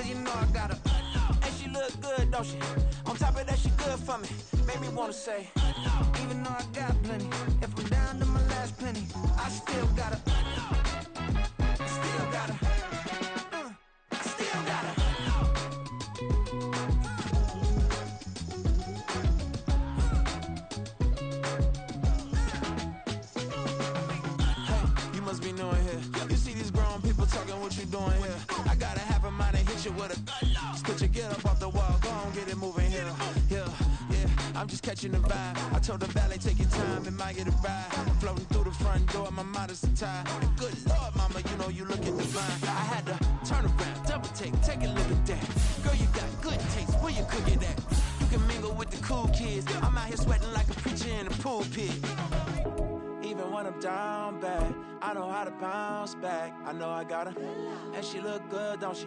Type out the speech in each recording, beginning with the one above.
you know I got her. And she look good, don't she? On top of that, she good for me. Made me wanna say, even though I got plenty, if I'm down to my last penny, I still got her. Still got her. I still got her. Hey, you must be knowing here. You see these grown people talking, what you doing here? I gotta have a mind and hit you with a put your get up off the wall, go on, get it moving here. Yeah, I'm just catching the vibe. I told the valet, take your time, it might get a ride. Floating through the front door, my mind is tied. Good Lord, mama, you know you looking divine. I had to turn around, double take a look at that. Girl, you got good taste, where you cook it at? You can mingle with the cool kids. I'm out here sweating like a preacher in a pulpit. Even when I'm down bad, I know how to bounce back. I know I got her, and she look good, don't she?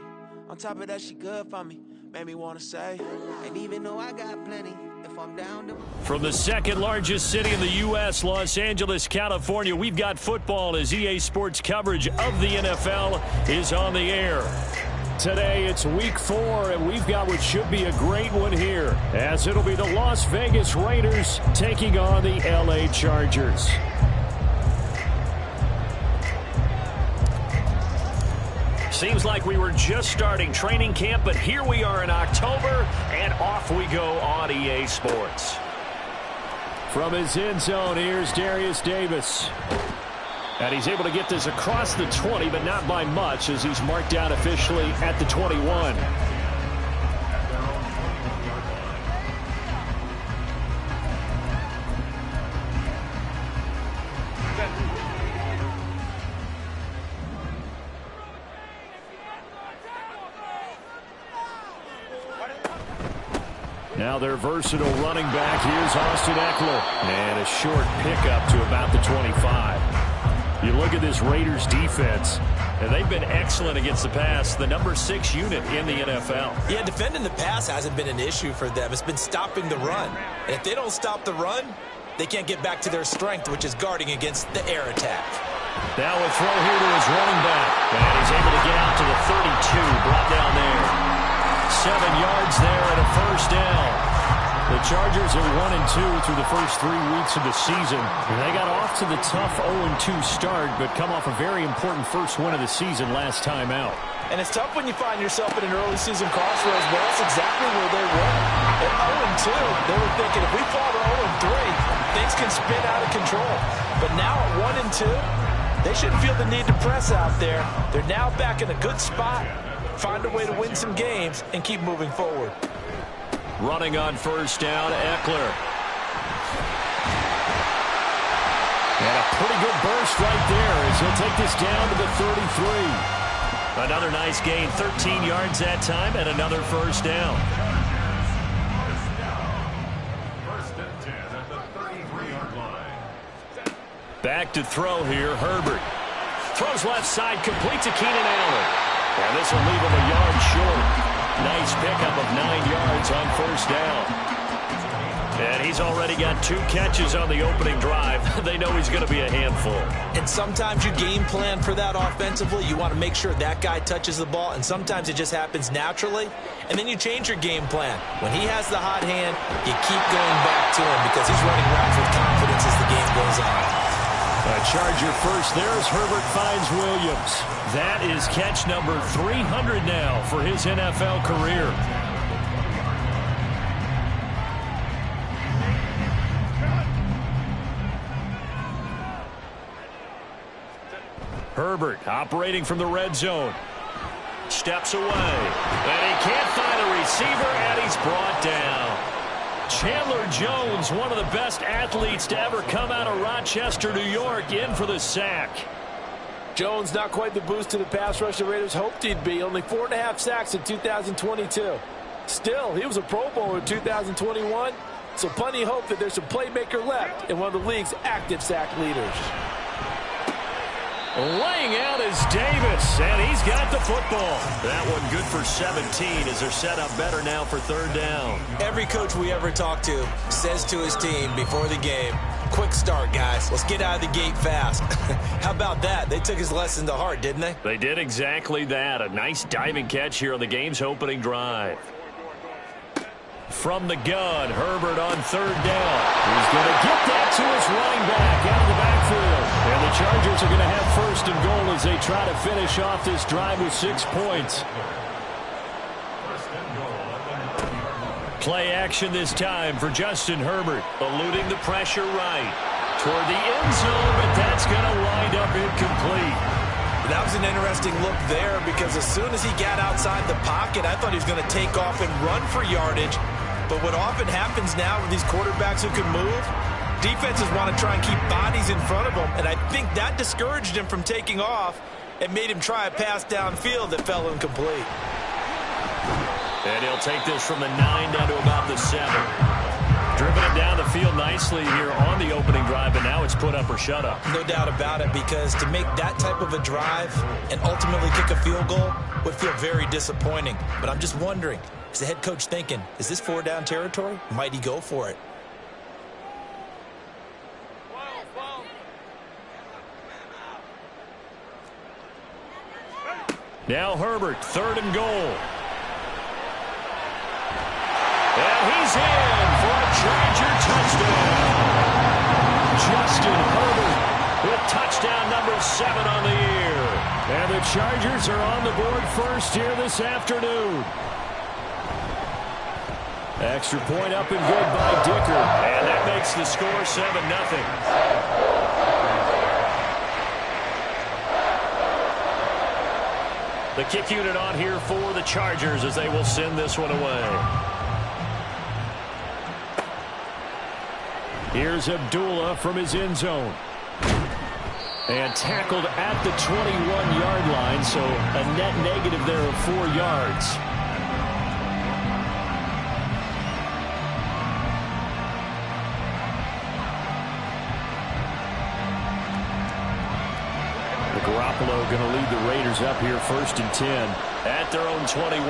On top of that, she good for me. Made me want to say, and even though I got plenty, if I'm down to... From the second largest city in the U.S., Los Angeles, California, we've got football as EA Sports coverage of the NFL is on the air. Today, it's week 4, and we've got what should be a great one here, as it'll be the Las Vegas Raiders taking on the LA Chargers. Seems like we were just starting training camp, but here we are in October, and off we go on EA Sports. From his end zone, here's Darius Davis. And he's able to get this across the 20, but not by much, as he's marked out officially at the 21. Now their versatile running back, here's Austin Eckler. And a short pickup to about the 25. You look at this Raiders defense, and they've been excellent against the pass, the number 6 unit in the NFL. Yeah, defending the pass hasn't been an issue for them. It's been stopping the run. And if they don't stop the run, they can't get back to their strength, which is guarding against the air attack. Now a throw here to his running back. And he's able to get out to the 32, brought down there. 7 yards there and a first down. The Chargers are 1-2 through the first 3 weeks of the season. They got off to the tough 0-2 start, but come off a very important first win of the season last time out. And it's tough when you find yourself in an early season crossroads. Well, that's exactly where they were. At 0-2, they were thinking if we fall to 0-3, things can spin out of control. But now at 1-2, they shouldn't feel the need to press out there. They're now back in a good spot. Find a way to win some games and keep moving forward. Running on first down, Eckler. And a pretty good burst right there as he'll take this down to the 33. Another nice gain, 13 yards that time, and another first down. First and 10 at the 33-yard line. Back to throw here, Herbert. Throws left side, complete to Keenan Allen. And this will leave him a yard short. Nice pickup of 9 yards on first down. And he's already got 2 catches on the opening drive. They know he's going to be a handful. And sometimes you game plan for that offensively. You want to make sure that guy touches the ball, and sometimes it just happens naturally. And then you change your game plan. When he has the hot hand, you keep going back to him because he's running routes with confidence as the game goes on. A Charger first there as Herbert finds Williams. That is catch number 300 now for his NFL career. Herbert operating from the red zone. Steps away. And he can't find a receiver, and he's brought down. Chandler Jones, one of the best athletes to ever come out of Rochester, New York, in for the sack. Jones not quite the boost to the pass rush the Raiders hoped he'd be. Only 4.5 sacks in 2022. Still, he was a Pro Bowler in 2021, so plenty of hope that there's a playmaker left and one of the league's active sack leaders. Laying out is Davis, and he's got the football. That one good for 17 as they're set up better now for third down. Every coach we ever talk to says to his team before the game, Quick start, guys. Let's get out of the gate fast. How about that? They took his lesson to heart, didn't they? They did exactly that. A nice diving catch here on the game's opening drive. From the gun, Herbert on third down. He's going to get that to his running back out of the backfield. And the Chargers are going to have first and goal as they try to finish off this drive with 6 points. Play action this time for Justin Herbert, eluding the pressure right toward the end zone, but that's going to wind up incomplete. That was an interesting look there because as soon as he got outside the pocket, I thought he was going to take off and run for yardage. But what often happens now with these quarterbacks who can move, defenses want to try and keep bodies in front of them, and I think that discouraged him from taking off and made him try a pass downfield that fell incomplete. And he'll take this from the 9 down to about the 7. Driven it down the field nicely here on the opening drive, and now it's put up or shut up. No doubt about it, because to make that type of a drive and ultimately kick a field goal would feel very disappointing. But I'm just wondering, is the head coach thinking, is this 4-down territory? Might he go for it? Now Herbert, 3rd and goal. And he's in for a Charger touchdown. Justin Herbert with touchdown number 7 on the year. And the Chargers are on the board first here this afternoon. Extra point up and good by Dicker. And that makes the score 7-0. The kick unit on here for the Chargers as they will send this one away. Here's Abdullah from his end zone. And tackled at the 21-yard line, so a net negative there of 4 yards. Garoppolo going to lead the Raiders up here 1st and 10 at their own 21.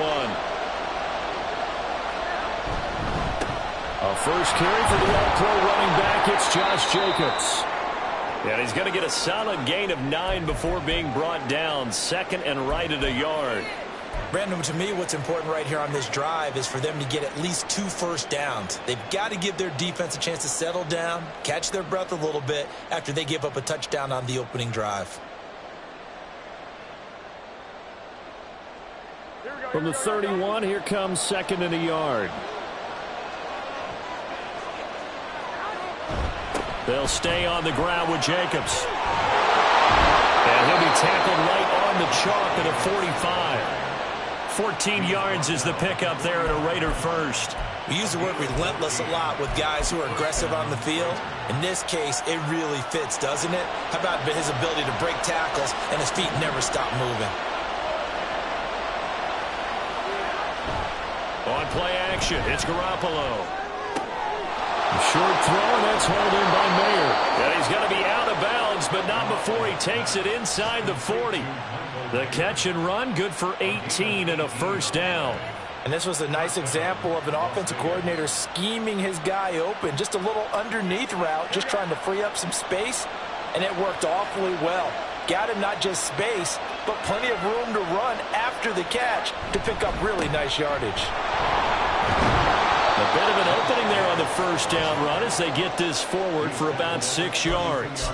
A first carry for the All-Pro running back. It's Josh Jacobs. And he's going to get a solid gain of 9 before being brought down. 2nd and right at a yard. Brandon, to me, what's important right here on this drive is for them to get at least 2 first downs. They've got to give their defense a chance to settle down, catch their breath a little bit after they give up a touchdown on the opening drive. From the 31, here comes 2nd and a yard. They'll stay on the ground with Jacobs. And he'll be tackled right on the chalk at a 45. 14 yards is the pickup there at a Raider first. We use the word relentless a lot with guys who are aggressive on the field. In this case, it really fits, doesn't it? How about his ability to break tackles and his feet never stop moving? On play action, it's Garoppolo. A short throw, and that's hauled in by Mayer. And he's going to be out of bounds, but not before he takes it inside the 40. The catch and run, good for 18 and a first down. And this was a nice example of an offensive coordinator scheming his guy open. Just a little underneath route, just trying to free up some space, and it worked awfully well. Got him not just space, but plenty of room to run after the catch to pick up really nice yardage. A bit of an opening there on the first down run as they get this forward for about 6 yards.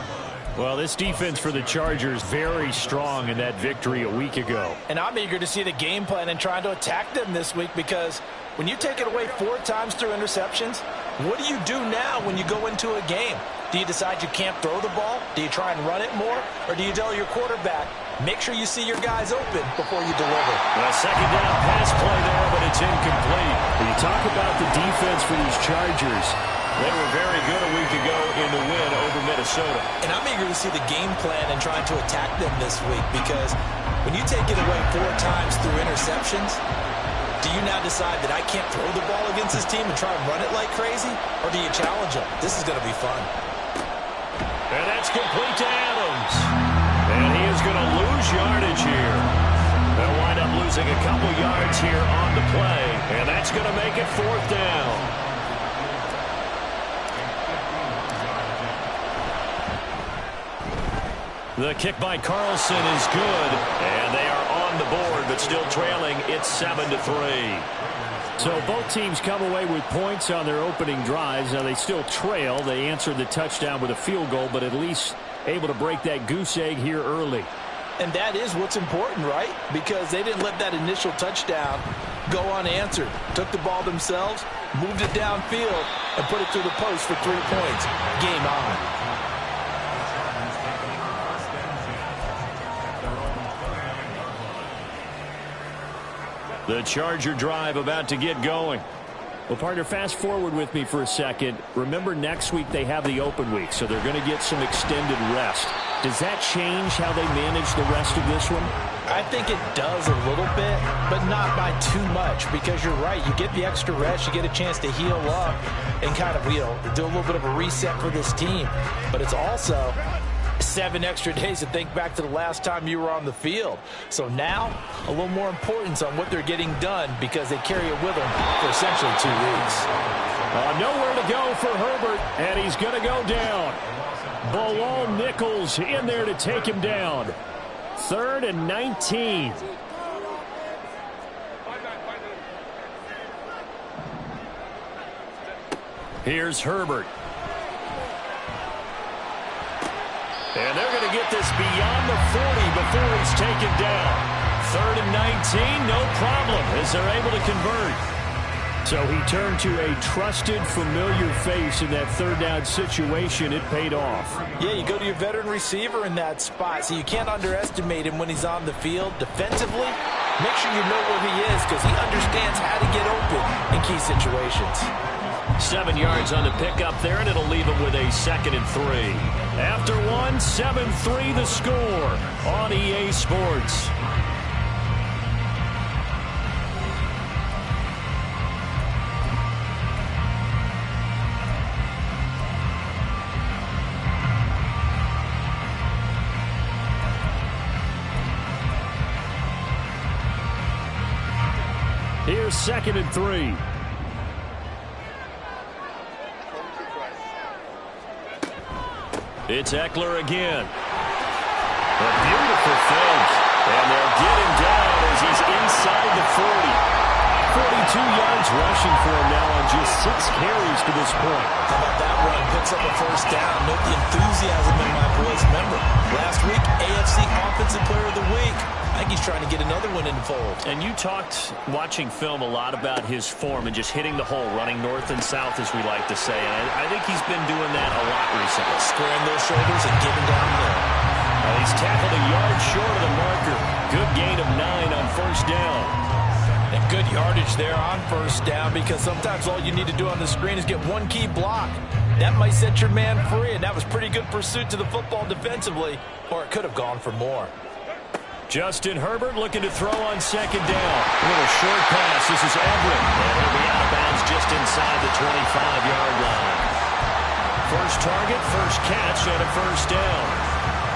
Well, this defense for the Chargers very strong in that victory a week ago. And I'm eager to see the game plan and trying to attack them this week, because when you take it away 4 times through interceptions, what do you do now when you go into a game? Do you decide you can't throw the ball? Do you try and run it more? Or do you tell your quarterback, make sure you see your guys open before you deliver? A 2nd down pass play there, but it's incomplete. When you talk about the defense for these Chargers, they were very good a week ago in the win over Minnesota. And I'm eager to see the game plan and trying to attack them this week, because when you take it away 4 times through interceptions, do you now decide that I can't throw the ball against this team and try and run it like crazy? Or do you challenge them? This is going to be fun. And that's complete to Adams. And he is going to lose yardage here. They'll wind up losing a couple yards here on the play. And that's going to make it 4th down. The kick by Carlson is good, and they are on the board, but still trailing. It's 7-3. So both teams come away with points on their opening drives. Now they still trail. They answered the touchdown with a field goal, but at least able to break that goose egg here early. And that is what's important, right? Because they didn't let that initial touchdown go unanswered. Took the ball themselves, moved it downfield, and put it through the post for 3 points. Game on. The Charger drive about to get going. Well, partner, fast forward with me for a second. Remember, next week they have the open week, so they're going to get some extended rest. Does that change how they manage the rest of this one? I think it does a little bit, but not by too much, because you're right. You get the extra rest, you get a chance to heal up and kind of, do a little bit of a reset for this team. But it's also 7 extra days to think back to the last time you were on the field. So now, a little more importance on what they're getting done because they carry it with them for essentially 2 weeks. Nowhere to go for Herbert, and he's going to go down. Bilal Nichols in there to take him down. 3rd and 19. Here's Herbert. And they're going to get this beyond the 40 before he's taken down. 3rd and 19, no problem, as they're able to convert. So he turned to a trusted, familiar face in that 3rd down situation. It paid off. Yeah, you go to your veteran receiver in that spot, so you can't underestimate him when he's on the field. Defensively, make sure you know where he is because he understands how to get open in key situations. 7 yards on the pickup there, and it'll leave him with a 2nd and 3. After one, 7-3 the score on EA Sports. Here's 2nd and 3. It's Eckler again. A beautiful fake. And they'll get him down as he's inside the 40. 42 yards rushing for him now on just 6 carries to this point. How about that run? Picks up a 1st down. Note the enthusiasm in my boys' member. Last week, AFC Offensive Player of the Week. I think he's trying to get another one in the fold. And you talked, watching film, a lot about his form and just hitting the hole, running north and south, as we like to say. And I think he's been doing that a lot recently. Squaring those shoulders and getting down there. He's tackled a yard short of the marker. Good gain of 9 on 1st down. And good yardage there on 1st down because sometimes all you need to do on the screen is get one key block. That might set your man free, and that was pretty good pursuit to the football defensively, or it could have gone for more. Justin Herbert looking to throw on 2nd down. A little short pass. This is Everett. And he'll be out of bounds just inside the 25-yard line. First target, first catch, and a 1st down.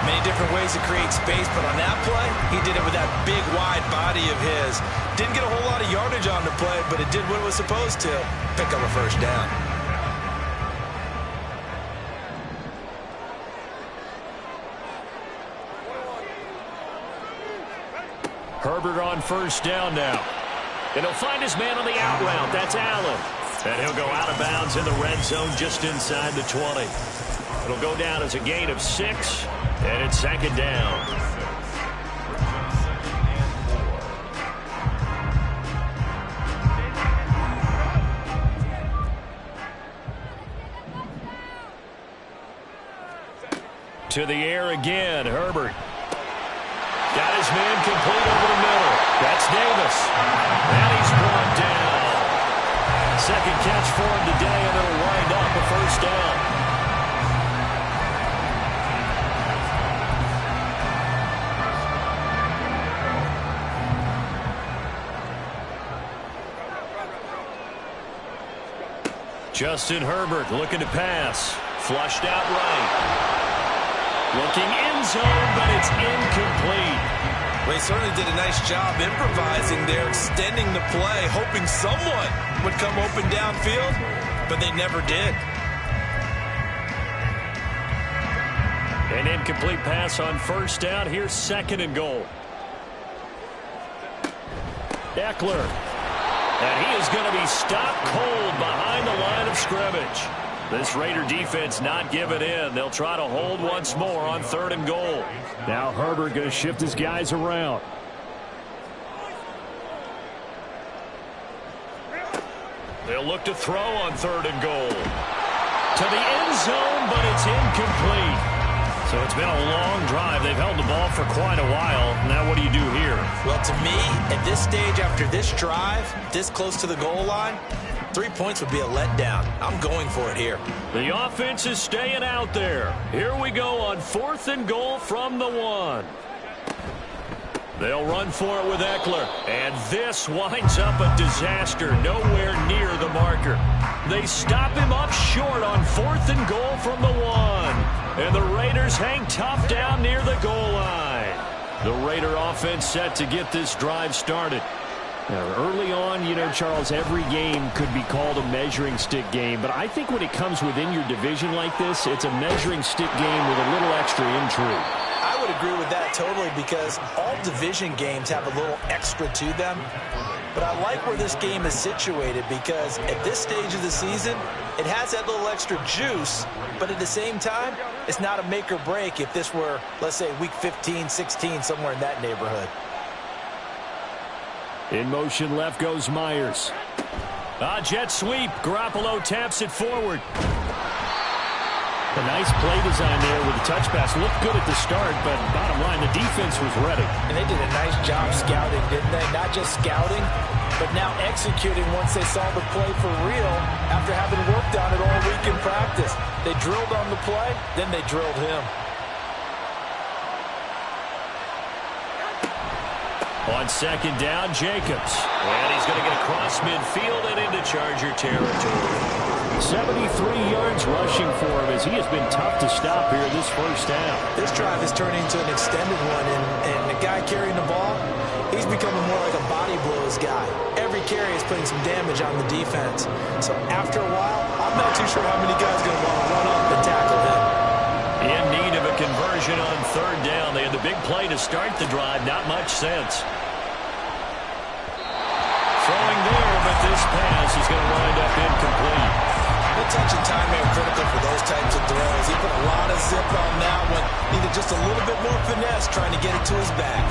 Many different ways to create space, but on that play, he did it with that big, wide body of his. Didn't get a whole lot of yardage on the play, but it did what it was supposed to. Pick up a 1st down. Herbert on 1st down now. And he'll find his man on the out route. That's Allen. And he'll go out of bounds in the red zone just inside the 20. It'll go down as a gain of 6, and it's 2nd down. To the air again, Herbert. Got his man complete over the middle. That's Davis. And he's brought down. 2nd catch for him today, and it'll wind up a 1st down. Justin Herbert looking to pass. Flushed out right. Looking end zone, but it's incomplete. Well, he certainly did a nice job improvising there, extending the play, hoping someone would come open downfield, but they never did. An incomplete pass on first down. Here's 2nd and goal. Eckler. And he is going to be stopped cold behind the line of scrimmage. This Raider defense not giving in. They'll try to hold once more on 3rd and goal. Now Herbert going to shift his guys around. They'll look to throw on 3rd and goal. To the end zone, but it's incomplete. So it's been a long drive. They've held the ball for quite a while. Now what do you do here? Well, to me, at this stage after this drive, this close to the goal line, 3 points would be a letdown. I'm going for it here. The offense is staying out there. Here we go on 4th and goal from the 1. They'll run for it with Eckler. And this winds up a disaster. Nowhere near the marker. They stop him up short on 4th and goal from the 1. And the Raiders hang tough down near the goal line. The Raider offense set to get this drive started. Now, early on, you know, Charles, every game could be called a measuring stick game. But I think when it comes within your division like this, it's a measuring stick game with a little extra intrigue. I would agree with that totally because all division games have a little extra to them. But I like where this game is situated because at this stage of the season, it has that little extra juice. But at the same time, it's not a make or break if this were, let's say, week 15, 16, somewhere in that neighborhood. In motion left goes Myers. Jet sweep. Garoppolo taps it forward. A nice play design there with the touch pass. Looked good at the start, but bottom line, the defense was ready. And they did a nice job scouting, didn't they? Not just scouting, but now executing once they saw the play for real after having worked on it all week in practice. They drilled on the play, then they drilled him. On 2nd down, Jacobs. And he's going to get across midfield and into Charger territory. 73 yards rushing for him as he has been tough to stop here this first down. This drive is turning into an extended one, and the guy carrying the ball, he's becoming more like a body blows guy. Every carry is putting some damage on the defense. So after a while, I'm not too sure how many guys are going to want to run up and tackle him. In need of a conversion on 3rd down. They had the big play to start the drive. Not much sense. Throwing there, but this pass is going to wind up incomplete. The touch and time are critical for those types of throws. He put a lot of zip on that one. Needed just a little bit more finesse trying to get it to his back.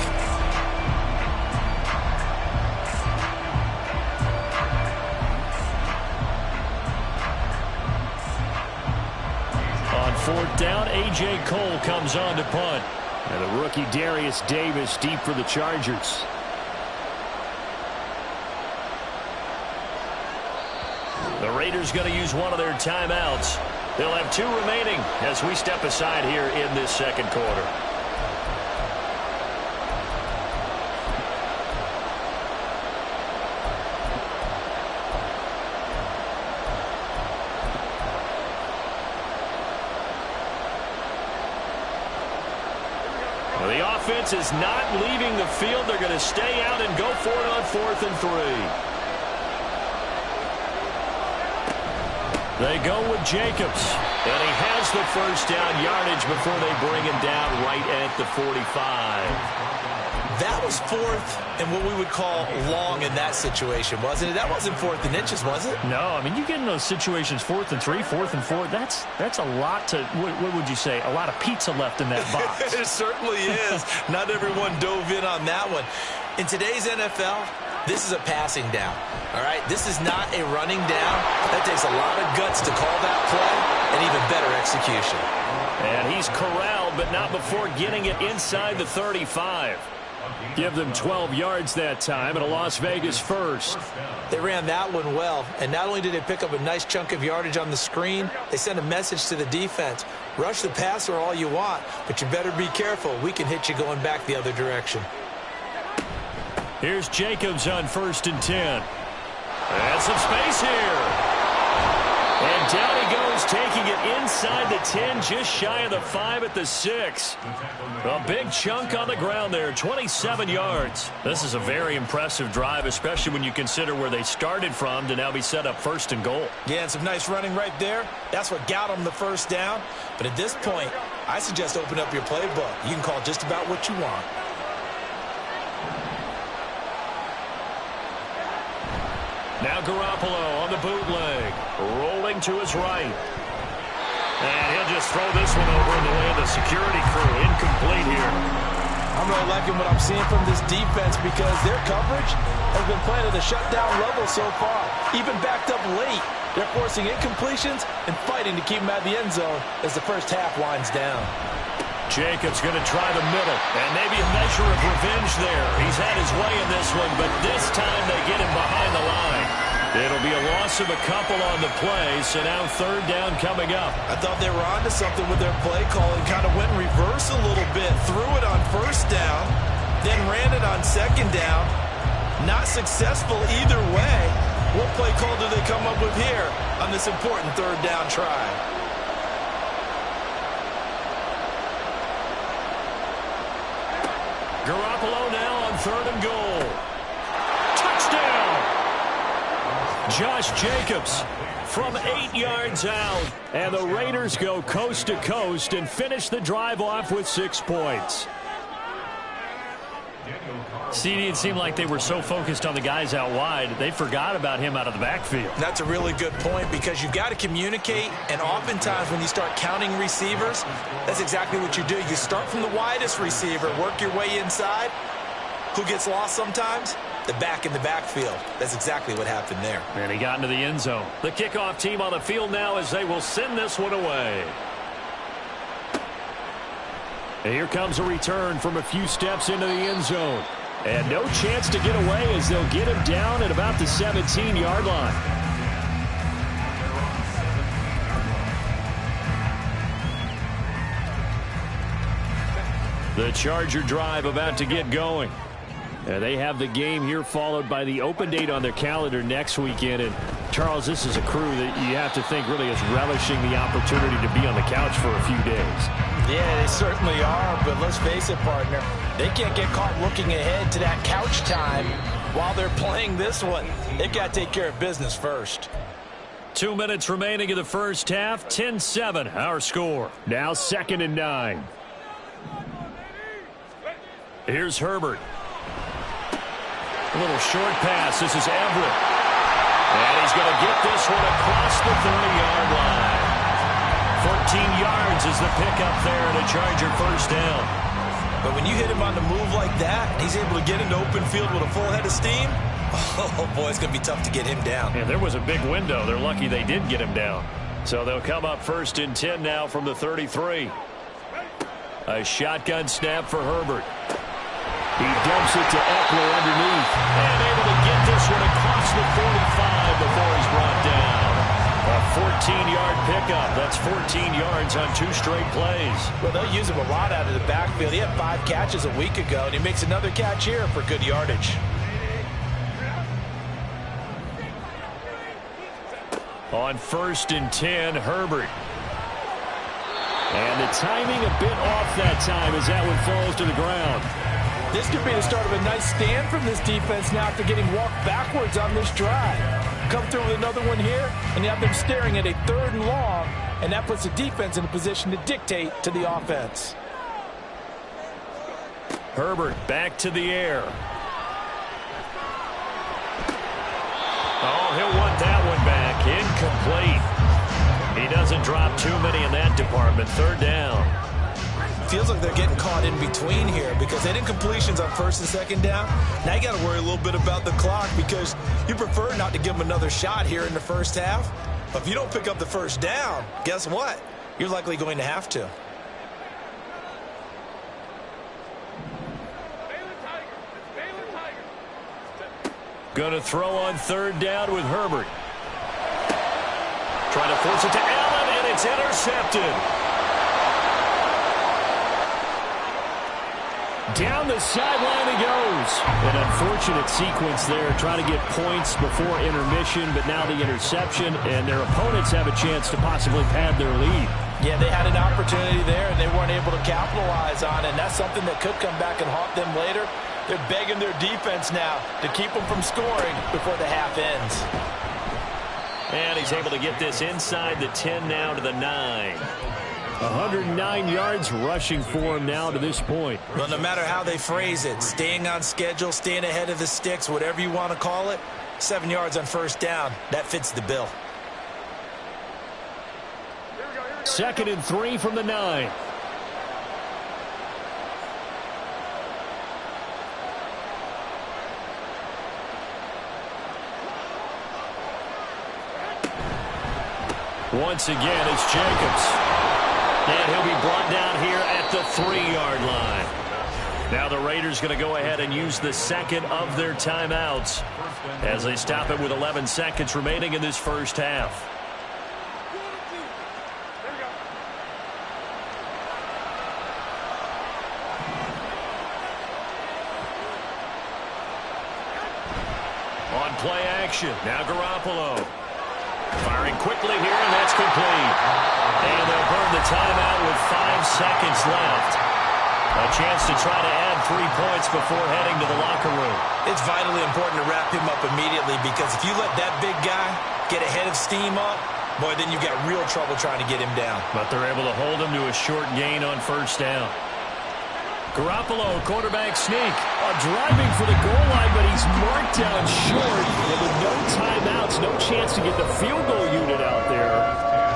On 4th down, A.J. Cole comes on to punt. And the rookie Darius Davis deep for the Chargers. The Raiders going to use one of their timeouts. They'll have 2 remaining as we step aside here in this 2nd quarter. Well, the offense is not leaving the field. They're going to stay out and go for it on 4th and 3. They go with Jacobs, and he has the first down yardage before they bring him down right at the 45. That was 4th and what we would call long in that situation, wasn't it? That wasn't 4th and inches, was it? No, I mean, you get in those situations, 4th and 3, 4th and 4, that's a lot to, what would you say, a lot of pizza left in that box. It certainly is. Not everyone dove in on that one. In today's NFL, this is a passing down, all right? This is not a running down. That takes a lot of guts to call that play and even better execution. And he's corralled, but not before getting it inside the 35. Give them 12 yards that time and a Las Vegas first. They ran that one well, and not only did they pick up a nice chunk of yardage on the screen, they sent a message to the defense. Rush the passer all you want, but you better be careful. We can hit you going back the other direction. Here's Jacobs on 1st and 10. And some space here. And down he goes, taking it inside the 10, just shy of the 5 at the 6. A big chunk on the ground there, 27 yards. This is a very impressive drive, especially when you consider where they started from to now be set up 1st and goal. Yeah, and some nice running right there. That's what got them the first down. But at this point, I suggest open up your playbook. You can call just about what you want. Now Garoppolo on the bootleg, rolling to his right. And he'll just throw this one over in the way of the security crew. Incomplete here. I'm really liking what I'm seeing from this defense because their coverage has been playing at a shutdown level so far. Even backed up late, they're forcing incompletions and fighting to keep them out of the end zone as the first half winds down. Jacobs going to try the middle, and maybe a measure of revenge there. He's had his way in this one, but this time they get him behind the line. It'll be a loss of a couple on the play, so now third down coming up. I thought they were onto something with their play calling. Kind of went in reverse a little bit. Threw it on first down, then ran it on second down. Not successful either way. What play call do they come up with here on this important third down try? Garoppolo now on third and goal. Touchdown! Josh Jacobs from 8 yards out. And the Raiders go coast to coast and finish the drive off with 6 points. CD, it seemed like they were so focused on the guys out wide, they forgot about him out of the backfield. That's a really good point because you've got to communicate, and oftentimes when you start counting receivers, that's exactly what you do. You start from the widest receiver, work your way inside. Who gets lost sometimes? The back in the backfield. That's exactly what happened there. And he got into the end zone. The kickoff team on the field now as they will send this one away. And here comes a return from a few steps into the end zone. And no chance to get away as they'll get him down at about the 17-yard line. The Charger drive about to get going. They have the game here followed by the open date on their calendar next weekend. And Charles, this is a crew that you have to think really is relishing the opportunity to be on the couch for a few days. Yeah, they certainly are, but let's face it, partner. They can't get caught looking ahead to that couch time while they're playing this one. They've got to take care of business first. 2 minutes remaining in the first half. 10-7, our score. Now 2nd and 9. Here's Herbert. A little short pass. This is Everett. And he's going to get this one across the 30-yard line. 14 yards is the pickup there and a Charger first down. But when you hit him on the move like that, he's able to get into open field with a full head of steam. Oh, boy, it's going to be tough to get him down. And there was a big window. They're lucky they did get him down. So they'll come up 1st and 10 now from the 33. A shotgun snap for Herbert. He dumps it to Eckler underneath. And able to get this one across the 45 before he's brought down. A 14-yard pickup. That's 14 yards on 2 straight plays. Well, they'll use him a lot out of the backfield. He had 5 catches a week ago, and he makes another catch here for good yardage. On 1st and 10, Herbert. And the timing a bit off that time as that one falls to the ground. This could be the start of a nice stand from this defense now after getting walked backwards on this drive. Come through with another one here, and you have them staring at a 3rd and long, and that puts the defense in a position to dictate to the offense. Herbert back to the air. Oh, he'll want that one back. Incomplete. He doesn't drop too many in that department. 3rd down. Feels like they're getting caught in between here because they did completions on 1st and 2nd down. Now you got to worry a little bit about the clock because you prefer not to give them another shot here in the first half. But if you don't pick up the 1st down, guess what? You're likely going to have to. Going to throw on 3rd down with Herbert. Trying to force it to Allen, and it's intercepted. Down the sideline he goes. An unfortunate sequence there, trying to get points before intermission, but now the interception, and their opponents have a chance to possibly pad their lead. Yeah, they had an opportunity there, and they weren't able to capitalize on it, and that's something that could come back and haunt them later. They're begging their defense now to keep them from scoring before the half ends. And he's able to get this inside the 10 now to the 9. 109 yards rushing for him now to this point. Well, no matter how they phrase it, staying on schedule, staying ahead of the sticks, whatever you want to call it, 7 yards on first down, that fits the bill. 2nd and 3 from the 9. Once again, it's Jacobs. And he'll be brought down here at the 3-yard line. Now the Raiders going to go ahead and use the second of their timeouts as they stop it with 11 seconds remaining in this first half. On play action, now Garoppolo. Firing quickly here, and that's complete. And they'll burn the timeout with 5 seconds left. A chance to try to add 3 points before heading to the locker room. It's vitally important to wrap him up immediately because if you let that big guy get a head of steam up, boy, then you've got real trouble trying to get him down. But they're able to hold him to a short gain on first down. Garoppolo, quarterback sneak. Driving for the goal line, but he's marked down short. And with no timeouts, no chance to get the field goal unit out there.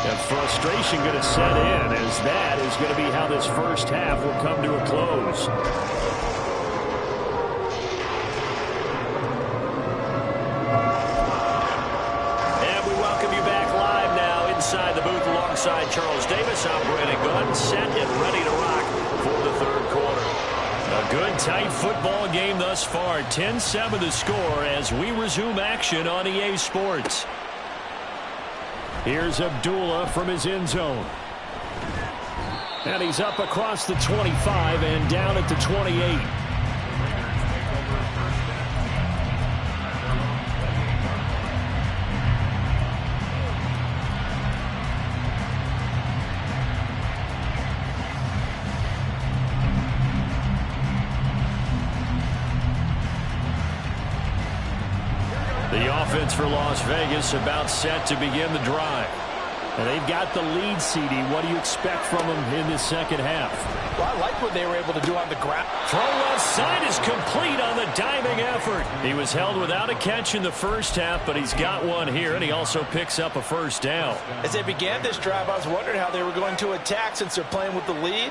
And frustration going to set in as that is going to be how this first half will come to a close. And we welcome you back live now inside the booth alongside Charles Davis. I'm Brandon Gunn, set and ready to rock for the third quarter. A good, tight football game thus far. 10-7 the score as we resume action on EA Sports. Here's Abdullah from his end zone. And he's up across the 25 and down at the 28. The offense for Las Vegas about set to begin the drive. And they've got the lead, CD. What do you expect from them in this second half? Well, I like what they were able to do on the ground. Throw left side is complete on the diving effort. He was held without a catch in the first half, but he's got one here, and he also picks up a first down. As they began this drive, I was wondering how they were going to attack since they're playing with the lead.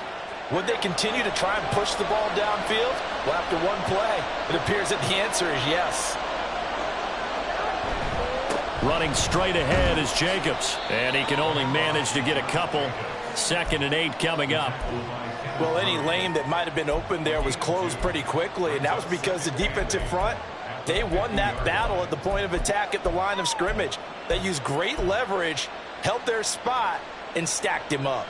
Would they continue to try and push the ball downfield? Well, after one play, it appears that the answer is yes. Running straight ahead is Jacobs, and he can only manage to get a couple. 2nd and 8 coming up. Well, any lane that might have been open there was closed pretty quickly, and that was because the defensive front, they won that battle at the point of attack at the line of scrimmage. They used great leverage, held their spot, and stacked him up.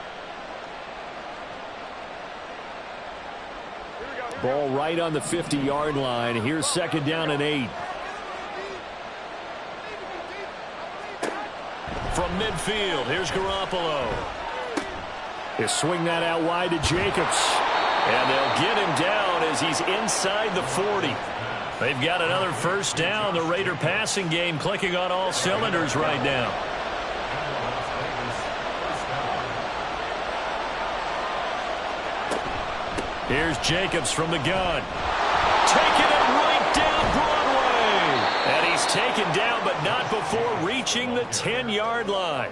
Ball right on the 50-yard line. Here's 2nd down and 8. From midfield, here's Garoppolo. They swing that out wide to Jacobs. And they'll get him down as he's inside the 40. They've got another first down. The Raider passing game clicking on all cylinders right now. Here's Jacobs from the gun. Taking it right down Broadway. And he's taken down, but not before reaching the 10-yard line.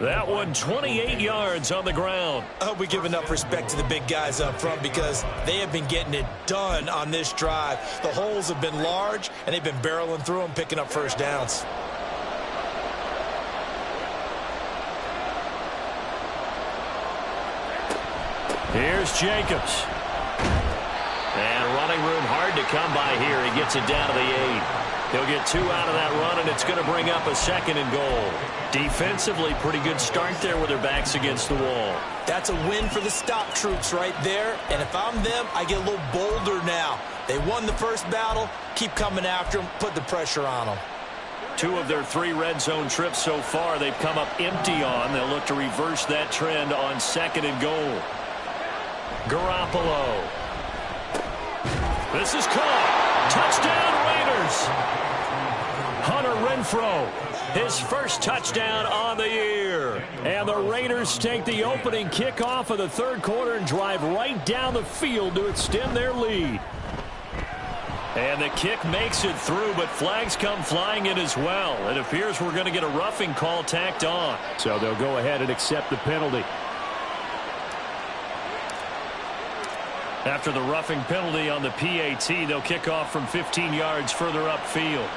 That one 28 yards on the ground. I hope we give enough respect to the big guys up front because they have been getting it done on this drive. The holes have been large, and they've been barreling through them, picking up first downs. Here's Jacobs. And running room hard to come by here. He gets it down to the 8. He'll get 2 out of that run, and it's going to bring up a 2nd and goal. Defensively, pretty good start there with their backs against the wall. That's a win for the stop troops right there. And if I'm them, I get a little bolder now. They won the first battle. Keep coming after them. Put the pressure on them. 2 of their 3 red zone trips so far they've come up empty on. They'll look to reverse that trend on 2nd and goal. Garoppolo. This is caught. Touchdown Raiders. Hunter Renfrow his first touchdown on the year. And the Raiders take the opening kickoff of the third quarter and drive right down the field to extend their lead. And the kick makes it through, but flags come flying in as well. It appears we're going to get a roughing call tacked on. So they'll go ahead and accept the penalty. After the roughing penalty on the PAT, they'll kick off from 15 yards further upfield.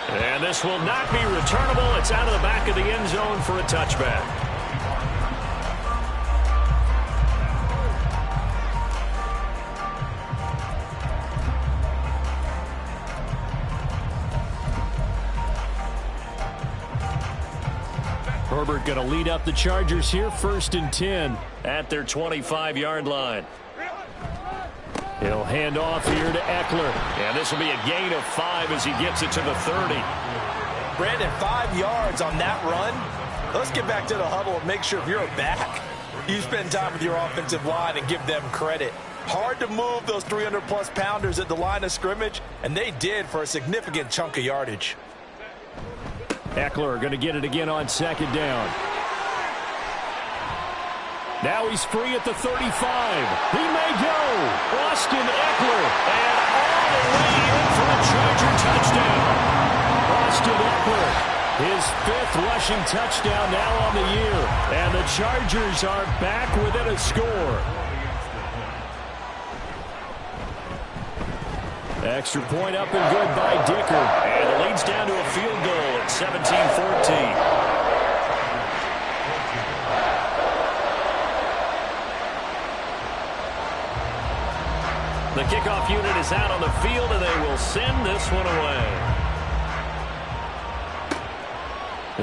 And this will not be returnable. It's out of the back of the end zone for a touchback. Herbert going to lead up the Chargers here, 1st and 10 at their 25-yard line. He'll hand off here to Eckler. And this will be a gain of 5 as he gets it to the 30. Brandon, 5 yards on that run. Let's get back to the huddle and make sure if you're back, you spend time with your offensive line and give them credit. Hard to move those 300-plus pounders at the line of scrimmage, and they did for a significant chunk of yardage. Eckler going to get it again on 2nd down. Now he's free at the 35. He may go. Austin Eckler. And all the way in for a Charger touchdown. Austin Eckler, his 5th rushing touchdown now on the year. And the Chargers are back within a score. Extra point up and good by Dicker. And it leads down to a field goal at 17-14. The kickoff unit is out on the field, and they will send this one away.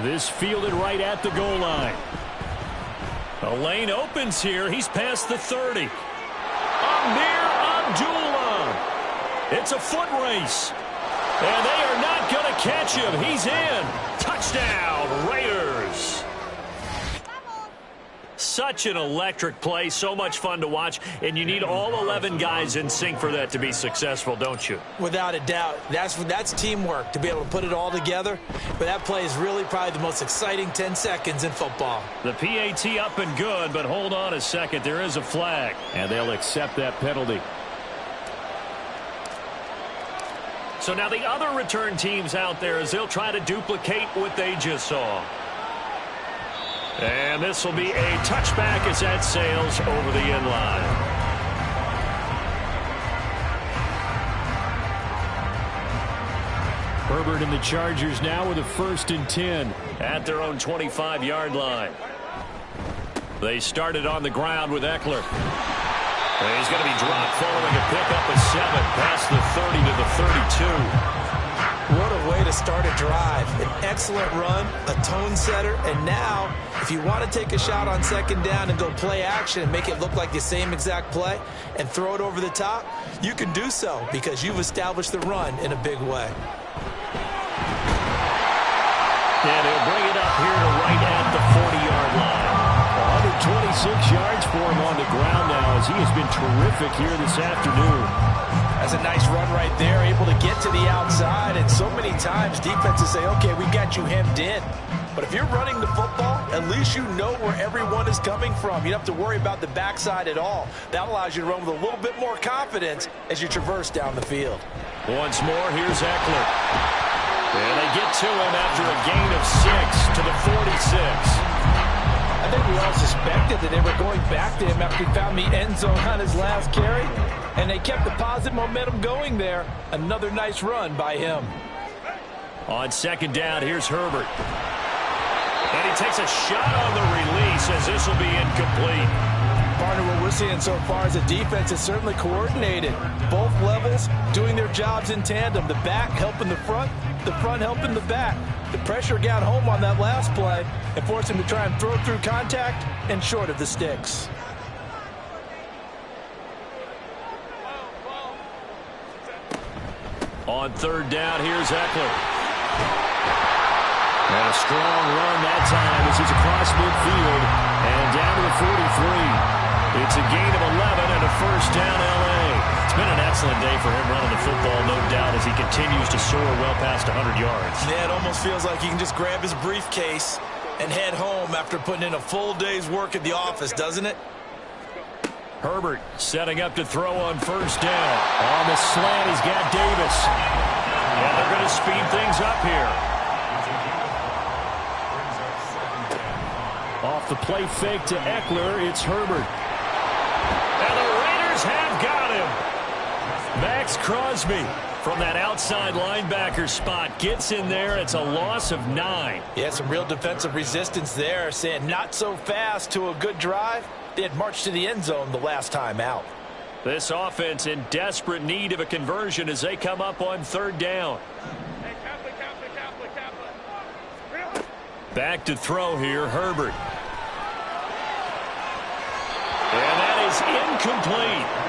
This fielded right at the goal line. A lane opens here. He's past the 30. Amir Abdullah. It's a foot race. And they are not going to catch him. He's in. Touchdown, Raiders. Such an electric play, so much fun to watch, and you need all 11 guys in sync for that to be successful, don't you? Without a doubt. That's teamwork, to be able to put it all together. But that play is really probably the most exciting 10 seconds in football. The PAT up and good, but hold on a second. There is a flag, and they'll accept that penalty. So now the other return teams out there as they'll try to duplicate what they just saw. And this will be a touchback as that sails over the end line. Herbert and the Chargers now with a 1st and 10 at their own 25-yard line. They started on the ground with Eckler. And he's going to be dropped following a pickup of 7 past the 30 to the 32. What a way to start a drive. An excellent run, a tone setter, and now if you want to take a shot on 2nd down and go play action and make it look like the same exact play and throw it over the top, you can do so because you've established the run in a big way. And he'll bring it up here to right at the 40-yard line. 126 yards for him on the ground now as he has been terrific here this afternoon. That's a nice run right there, able to get to the outside, and so many times defenses say, okay, we got you hemmed in. But if you're running the football, at least you know where everyone is coming from. You don't have to worry about the backside at all. That allows you to run with a little bit more confidence as you traverse down the field. Once more, here's Eckler. And they get to him after a gain of 6 to the 46. I think we all suspected that they were going back to him after he found the end zone on his last carry, and they kept the positive momentum going there. Another nice run by him. On 2nd down, here's Herbert. And he takes a shot on the release as this will be incomplete. Partner, what we're seeing so far as a defense is certainly coordinated. Both levels doing their jobs in tandem. The back helping the front helping the back. The pressure got home on that last play and forced him to try and throw through contact and short of the sticks. On 3rd down, here's Eckler. And a strong run that time as he's across midfield and down to the 43. It's a gain of 11 and a 1st down, LA. It's been an excellent day for him running the football, no doubt, as he continues to soar well past 100 yards. Yeah, it almost feels like he can just grab his briefcase and head home after putting in a full day's work at the office, doesn't it? Herbert setting up to throw on first down. On the slant, he's got Davis. And they're going to speed things up here. Off the play fake to Eckler, it's Herbert. And the Raiders have got him. Max Crosby from that outside linebacker spot gets in there. It's a loss of 9. Yeah, some real defensive resistance there, saying not so fast to a good drive. They had marched to the end zone the last time out. This offense in desperate need of a conversion as they come up on third down. Back to throw here, Herbert. And that is incomplete.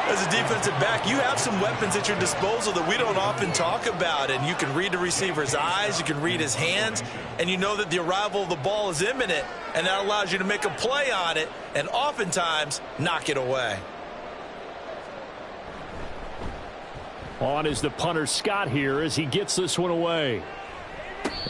As a defensive back, you have some weapons at your disposal that we don't often talk about, and you can read the receiver's eyes, you can read his hands, and you know that the arrival of the ball is imminent, and that allows you to make a play on it and oftentimes knock it away. On is the punter Scott here as he gets this one away.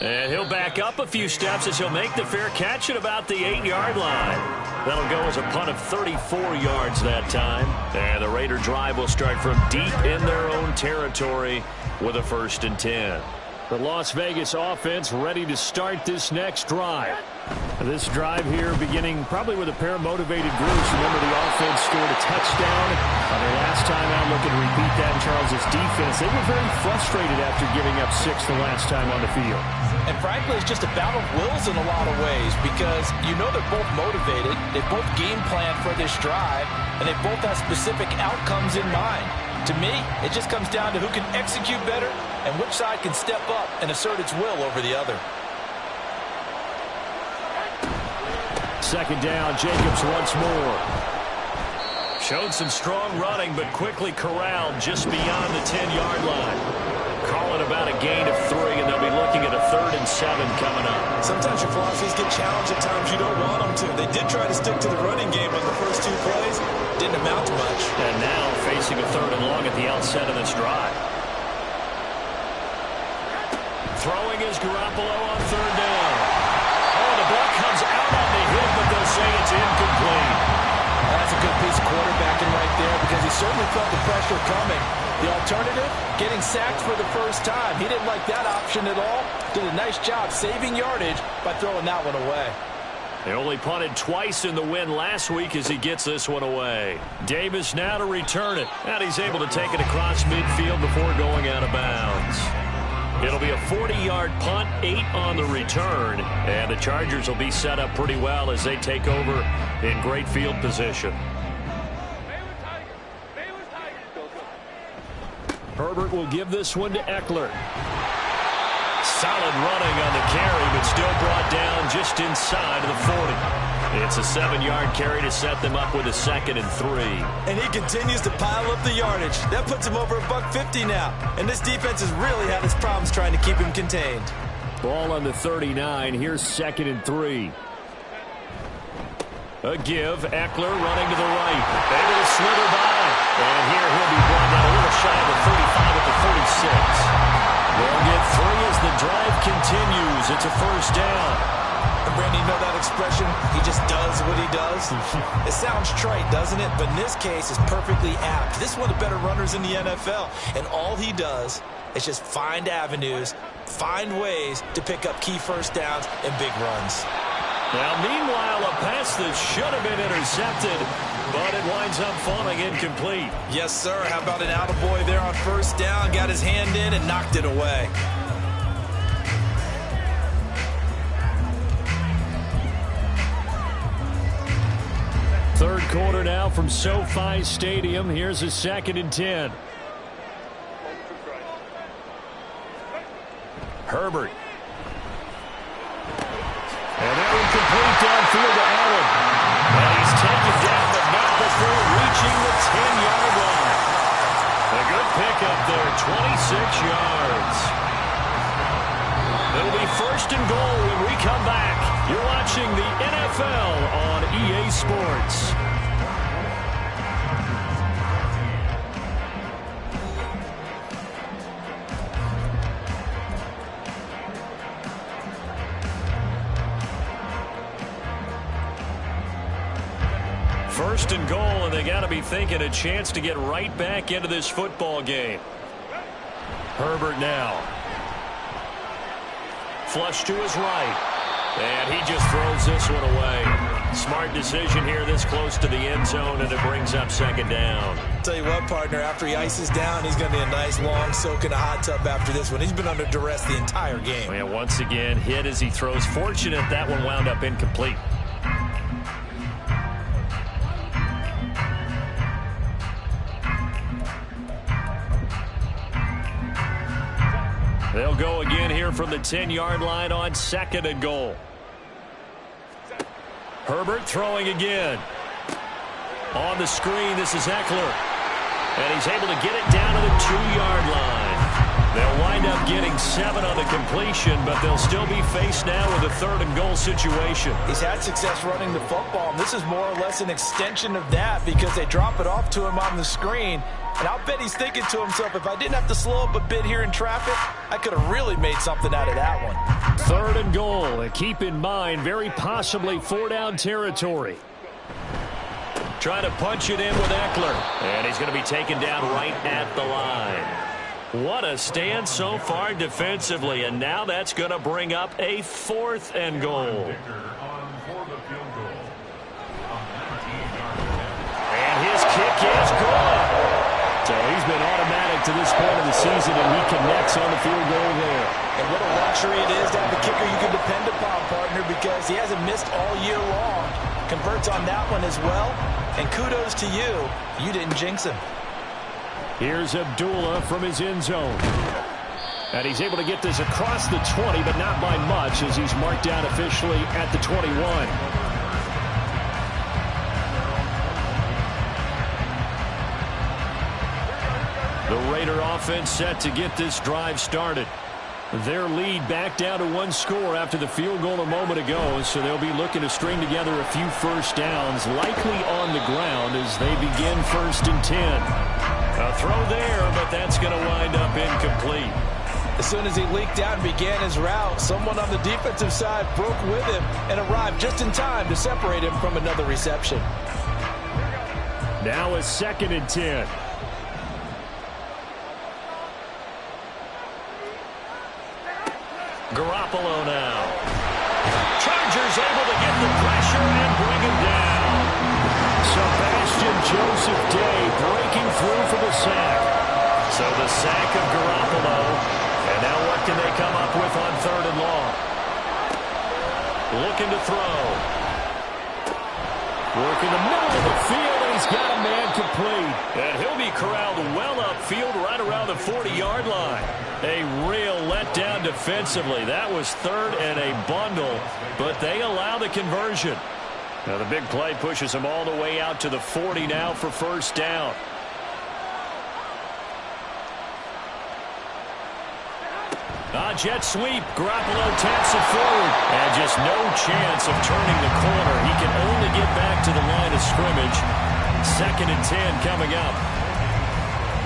And he'll back up a few steps as he'll make the fair catch at about the 8-yard line. That'll go as a punt of 34 yards that time. And the Raider drive will start from deep in their own territory with a 1st and 10. The Las Vegas offense ready to start this next drive. This drive here beginning probably with a pair of motivated groups. Remember, the offense scored a touchdown on their last time out. Looking to repeat that in Charles' defense. They were very frustrated after giving up 6 the last time on the field. And frankly, it's just a battle of wills in a lot of ways because you know they're both motivated. They both game plan for this drive, and they both have specific outcomes in mind. To me, it just comes down to who can execute better and which side can step up and assert its will over the other. Second down, Jacobs once more. Showed some strong running, but quickly corralled just beyond the 10-yard line. Calling about a gain of 3, and they'll be looking at a 3rd and 7 coming up. Sometimes your philosophies get challenged at times you don't want them to. They did try to stick to the running game on the first 2 plays. Didn't amount to much. And now facing a 3rd and long at the outset of this drive. Throwing is Garoppolo on 3rd down. Oh, the ball comes out on the hit, but they'll say it's incomplete. That's a good piece of quarterbacking right there because he certainly felt the pressure coming. The alternative, getting sacked for the first time. He didn't like that option at all. Did a nice job saving yardage by throwing that one away. They only punted twice in the win last week as he gets this one away. Davis now to return it. And he's able to take it across midfield before going out of bounds. It'll be a 40-yard punt, 8 on the return. And the Chargers will be set up pretty well as they take over in great field position. Herbert will give this one to Eckler. Solid running on the carry, but still brought down just inside of the 40. It's a 7-yard carry to set them up with a 2nd and 3. And he continues to pile up the yardage. That puts him over $150 now. And this defense has really had its problems trying to keep him contained. Ball on the 39. Here's 2nd and 3. A give. Eckler running to the right. Able to slither by. And here he'll be brought down a little shy of the 35 at the 46. They'll get 3 as the drive continues. It's a 1st down. And Brandon, you know that expression? He just does what he does. It sounds trite, doesn't it? But in this case, it's perfectly apt. This is one of the better runners in the NFL. And all he does is just find avenues, find ways to pick up key 1st downs and big runs. Now, meanwhile, a pass that should have been intercepted, but it winds up falling incomplete. Yes, sir. How about an attaboy there on 1st down? Got his hand in and knocked it away. Third quarter now from SoFi Stadium. Here's a 2nd and 10. Herbert. And they're incomplete downfield to Allen. And he's taken down, but not before reaching the 10-yard line. A good pickup there, 26 yards. It'll be 1st and goal when we come back. You're watching the NFL on EA Sports. first and goal, and they got to be thinking a chance to get right back into this football game. Herbert now. Flush to his right. And he just throws this one away. Smart decision here this close to the end zone, and it brings up second down. Tell you what, partner, after he ices down, he's going to need a nice long soak in a hot tub after this one. He's been under duress the entire game. And once again, hit as he throws. Fortunate that one wound up incomplete. They'll go again here from the 10-yard line on second and goal. Herbert throwing again. On the screen, this is Eckler. And he's able to get it down to the 2-yard line. They'll wind up getting 7 on the completion, but they'll still be faced now with a third and goal situation. He's had success running the football, and this is more or less an extension of that because they drop it off to him on the screen. And I'll bet he's thinking to himself, if I didn't have to slow up a bit here in traffic, I could have really made something out of that one. Third and goal, and keep in mind, very possibly 4-down territory. Trying to punch it in with Eckler. And he's going to be taken down right at the line. What a stand so far defensively, and now that's going to bring up a 4th and goal. And his kick is good. So he's been automatic to this point of the season, and he connects on the field goal there. And what a luxury it is to have a kicker you can depend upon, partner, because he hasn't missed all year long. Converts on that one as well, and kudos to you. You didn't jinx him. Here's Abdullah from his end zone. And he's able to get this across the 20, but not by much, as he's marked down officially at the 21. The Raider offense set to get this drive started. Their lead back down to 1 score after the field goal a moment ago, so they'll be looking to string together a few first downs, likely on the ground as they begin 1st and 10. A throw there, but that's going to wind up incomplete. As soon as he leaked out and began his route, someone on the defensive side broke with him and arrived just in time to separate him from another reception. Now a 2nd and 10. Garoppolo now. Chargers able to get the pressure and bring him down. Sebastian Joseph Day breaking through for the sack. So the sack of Garoppolo. And now what can they come up with on 3rd and long? Looking to throw. Work in the middle of the field, and he's got a man complete. And he'll be corralled well upfield right around the 40-yard line. A real letdown defensively. That was 3rd and a bundle, but they allow the conversion. Now the big play pushes them all the way out to the 40 now for 1st down. Jet sweep. Garoppolo taps it forward. And just no chance of turning the corner. He can only get back to the line of scrimmage. 2nd and 10 coming up.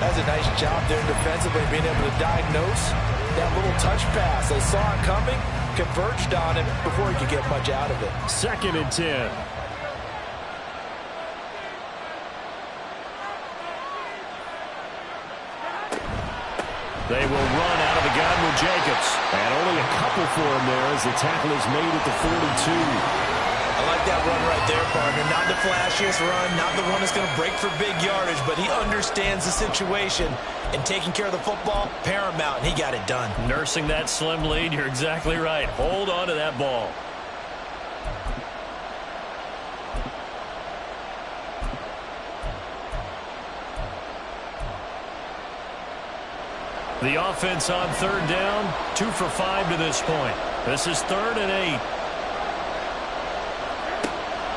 That's a nice job there defensively, being able to diagnose that little touch pass. They saw it coming, converged on him before he could get much out of it. 2nd and 10. They will run out of the gun with Jacobs. And only a couple for him there as the tackle is made at the 42. I like that run right there, partner. Not the flashiest run, not the one that's going to break for big yardage, but he understands the situation, and taking care of the football, paramount, and he got it done. Nursing that slim lead, you're exactly right. Hold on to that ball. The offense on 3rd down, 2 for 5 to this point. This is 3rd and 8.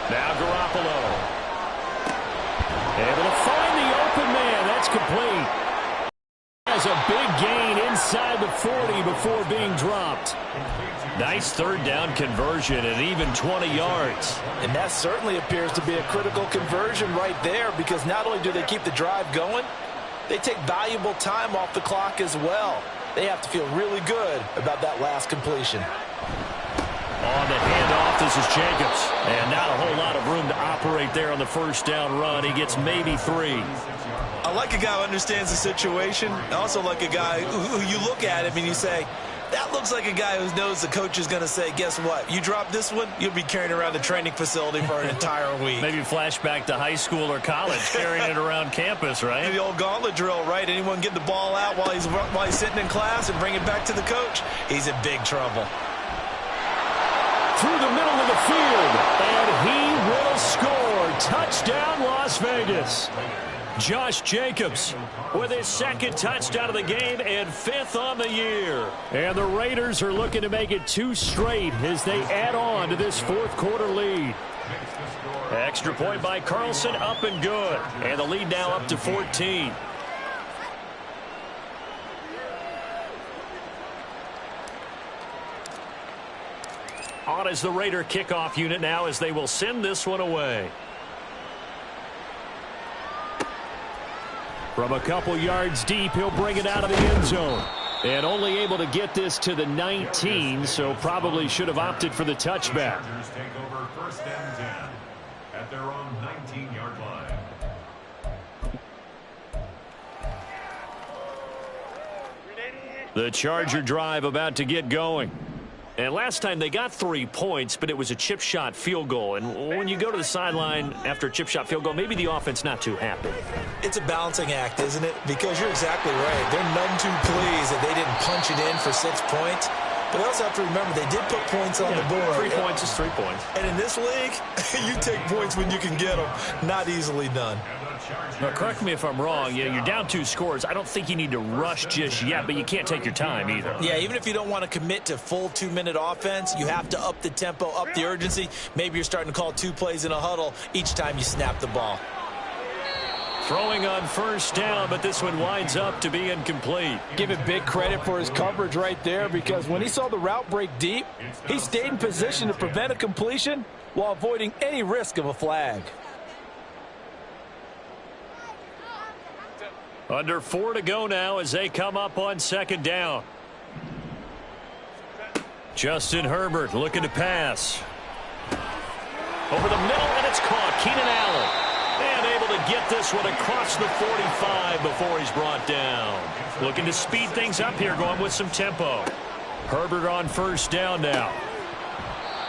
Now Garoppolo. Able to find the open man. That's complete. Has a big gain inside the 40 before being dropped. Nice 3rd down conversion and even 20 yards. And that certainly appears to be a critical conversion right there, because not only do they keep the drive going, they take valuable time off the clock as well. They have to feel really good about that last completion. On the handoff, this is Jacobs. And not a whole lot of room to operate there on the first down run. He gets maybe 3. I like a guy who understands the situation. I also like a guy who you look at him and you say, that looks like a guy who knows the coach is going to say, guess what? You drop this one, you'll be carrying around the training facility for an entire week. Maybe flashback to high school or college, carrying it around campus, right? The old gauntlet drill, right? Anyone get the ball out while he's sitting in class and bring it back to the coach, he's in big trouble. Through the middle of the field, and he will score. Touchdown, Las Vegas. Josh Jacobs with his second touchdown of the game and 5th on the year. And the Raiders are looking to make it 2 straight as they add on to this fourth quarter lead. Extra point by Carlson, up and good. And the lead now up to 14. On is the Raider kickoff unit now as they will send this one away. From a couple yards deep, he'll bring it out of the end zone. And only able to get this to the 19, so probably should have opted for the touchback. Chargers take over 1st and 10 at their own 19-yard line. The Charger drive about to get going. And last time they got 3 points, but it was a chip shot field goal. And when you go to the sideline after a chip shot field goal, maybe the offense not too happy. It's a balancing act, isn't it? Because you're exactly right. They're none too pleased that they didn't punch it in for 6 points. But they also have to remember they did put points on the board. 3 points is 3 points. And in this league, you take points when you can get them. Not easily done. Now, correct me if I'm wrong. You're down 2 scores. I don't think you need to rush just yet, but you can't take your time either. Yeah, even if you don't want to commit to full 2-minute offense, you have to up the tempo, up the urgency. Maybe you're starting to call 2 plays in a huddle each time you snap the ball. Throwing on first down, but this one winds up to be incomplete. Give it big credit for his coverage right there, because when he saw the route break deep, he stayed in position to prevent a completion while avoiding any risk of a flag. Under 4 to go now as they come up on 2nd down. Justin Herbert looking to pass. Over the middle, and it's caught. Keenan Allen. And able to get this one across the 45 before he's brought down. Looking to speed things up here, going with some tempo. Herbert on first down now.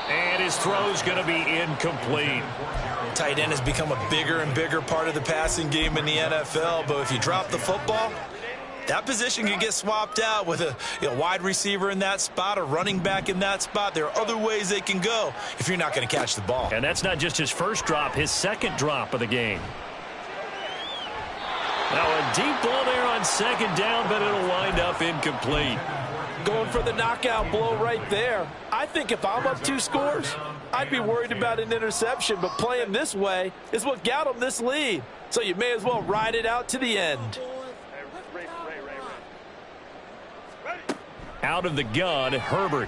And his throw's going to be incomplete. Tight end has become a bigger and bigger part of the passing game in the NFL, but if you drop the football, that position can get swapped out with a wide receiver in that spot, a running back in that spot. There are other ways they can go if you're not going to catch the ball. And that's not just his first drop, his second drop of the game. Now a deep ball there on 2nd down, but it'll wind up incomplete. Going for the knockout blow right there. I think if I'm up 2 scores, I'd be worried about an interception, but playing this way is what got them this lead. So you may as well ride it out to the end. Out of the gun, Herbert.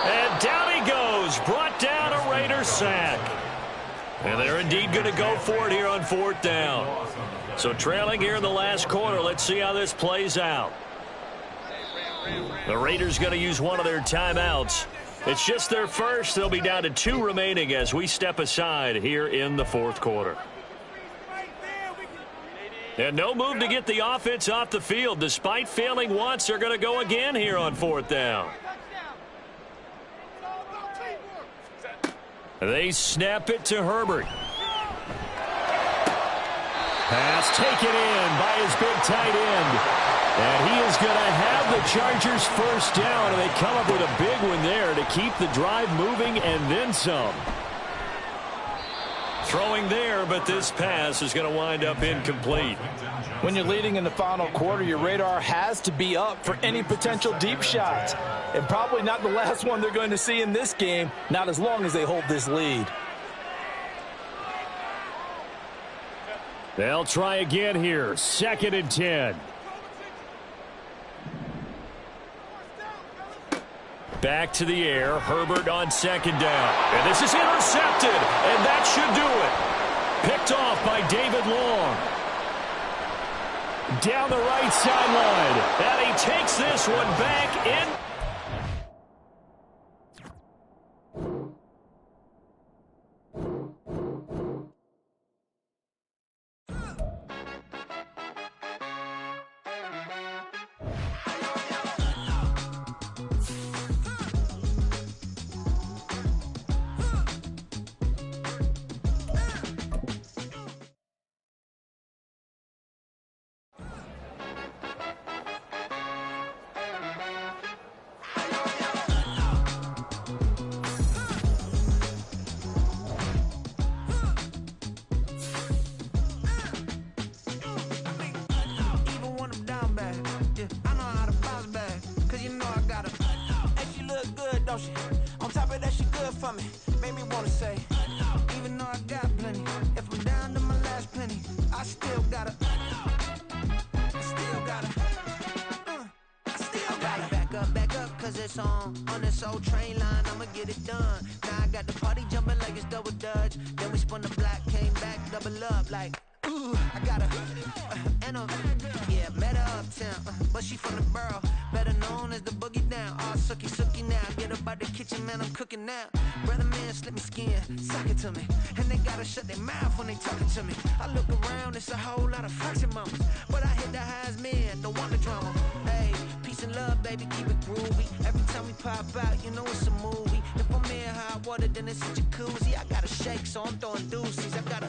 And down he goes. Brought down a Raider sack. And they're indeed going to go for it here on 4th down. So trailing here in the last quarter. Let's see how this plays out. The Raiders going to use one of their timeouts. It's just their first. They'll be down to 2 remaining as we step aside here in the 4th quarter. And no move to get the offense off the field. Despite failing once, they're going to go again here on 4th down. They snap it to Herbert. Pass taken in by his big tight end. And he is going to have the Chargers first down. And they come up with a big one there to keep the drive moving and then some. Throwing there, but this pass is going to wind up incomplete. When you're leading in the final quarter, your radar has to be up for any potential deep shots. And probably not the last one they're going to see in this game, not as long as they hold this lead. They'll try again here. 2nd and 10. Back to the air. Herbert on 2nd down. And this is intercepted. And that should do it. Picked off by David Long. Down the right sideline. And he takes this one back in. it's on this old train line, I'ma get it done. Now I got the party jumping like it's double dutch. Then we spun the block, came back, double up like, ooh, I got yeah, met her uptown, but she from the borough, better known as the boogie down. All sookie now, get up out the kitchen, man, I'm cooking now. Brother man, slip me skin, sock it to me, and they gotta shut their mouth when they talking to me. I look around, it's a whole lot of fraction mamas, but I hit the highs, man, don't want the drama. Hey, peace and love, baby, keep it groovy. Every time we pop out, you know it's a movie. If I'm in hot water, then it's a jacuzzi. I gotta shake, so I'm throwing deuces. I gotta